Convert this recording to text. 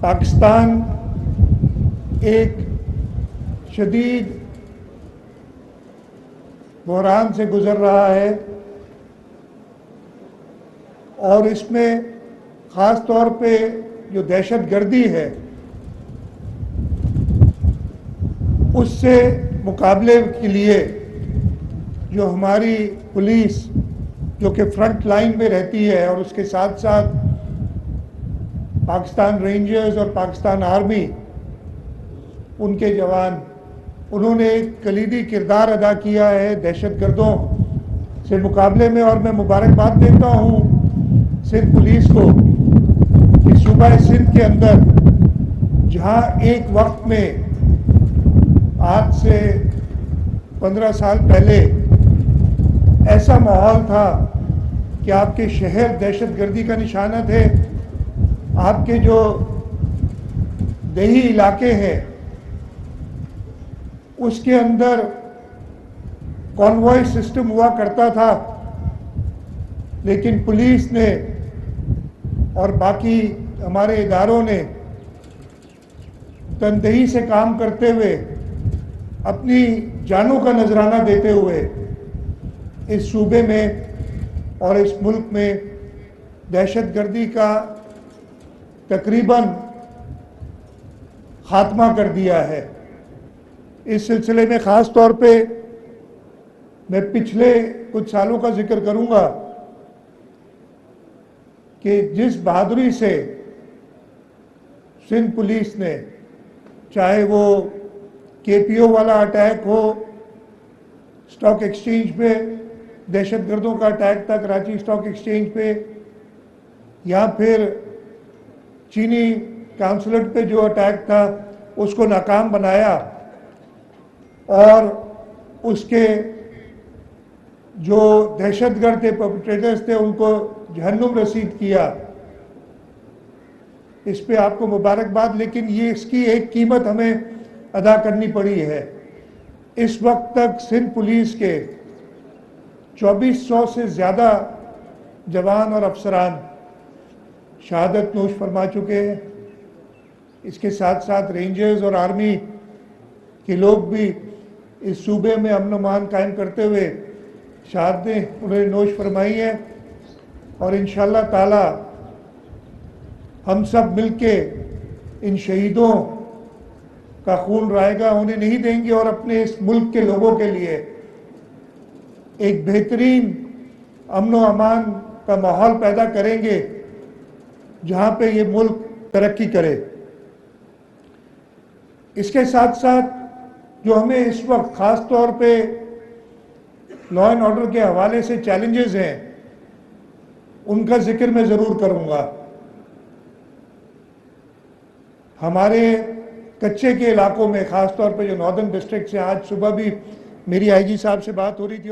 पाकिस्तान एक शदीद बहरान से गुजर रहा है और इसमें ख़ास तौर पे जो दहशत गर्दी है उससे मुकाबले के लिए जो हमारी पुलिस जो कि फ्रंट लाइन में रहती है और उसके साथ साथ पाकिस्तान रेंजर्स और पाकिस्तान आर्मी उनके जवान उन्होंने एक कलीदी किरदार अदा किया है दहशतगर्दों से मुकाबले में। और मैं मुबारकबाद देता हूँ सिंध पुलिस को कि सूबा सिंध के अंदर जहाँ एक वक्त में आज से 15 साल पहले ऐसा माहौल था कि आपके शहर दहशतगर्दी का निशाना थे, आपके जो देही इलाके हैं उसके अंदर कॉन्वॉय सिस्टम हुआ करता था, लेकिन पुलिस ने और बाकी हमारे इदारों ने तनदेही से काम करते हुए अपनी जानों का नजराना देते हुए इस सूबे में और इस मुल्क में दहशतगर्दी का तकरीबन खात्मा कर दिया है। इस सिलसिले में ख़ास तौर पे मैं पिछले कुछ सालों का जिक्र करूंगा कि जिस बहादुरी से सिंध पुलिस ने, चाहे वो केपीओ वाला अटैक हो स्टॉक एक्सचेंज पे, दहशतगर्दों का अटैक था कराची स्टॉक एक्सचेंज पे, या फिर चीनी काउंसलेट पे जो अटैक था उसको नाकाम बनाया और उसके जो दहशतगर्द थे, परपेट्रेटर्स थे, उनको जहन्नुम रसीद किया, इस पे आपको मुबारकबाद। लेकिन ये इसकी एक कीमत हमें अदा करनी पड़ी है। इस वक्त तक सिंध पुलिस के 2400 से ज़्यादा जवान और अफसरान शहादत नोश फरमा चुके हैं। इसके साथ साथ रेंजर्स और आर्मी के लोग भी इस सूबे में अमन अमान कायम करते हुए शहादतें उन्हें नोश फरमाई हैं और इंशाअल्लाह ताला हम सब मिलके इन शहीदों का खून रायगा होने नहीं देंगे और अपने इस मुल्क के लोगों के लिए एक बेहतरीन अमन व अमान का माहौल पैदा करेंगे जहाँ पे ये मुल्क तरक्की करे। इसके साथ साथ जो हमें इस वक्त ख़ास तौर पे लॉ एंड ऑर्डर के हवाले से चैलेंजेस हैं उनका जिक्र मैं ज़रूर करूँगा। हमारे कच्चे के इलाकों में ख़ास तौर पे जो नॉर्दर्न डिस्ट्रिक्ट से आज सुबह भी मेरी आईजी साहब से बात हो रही थी।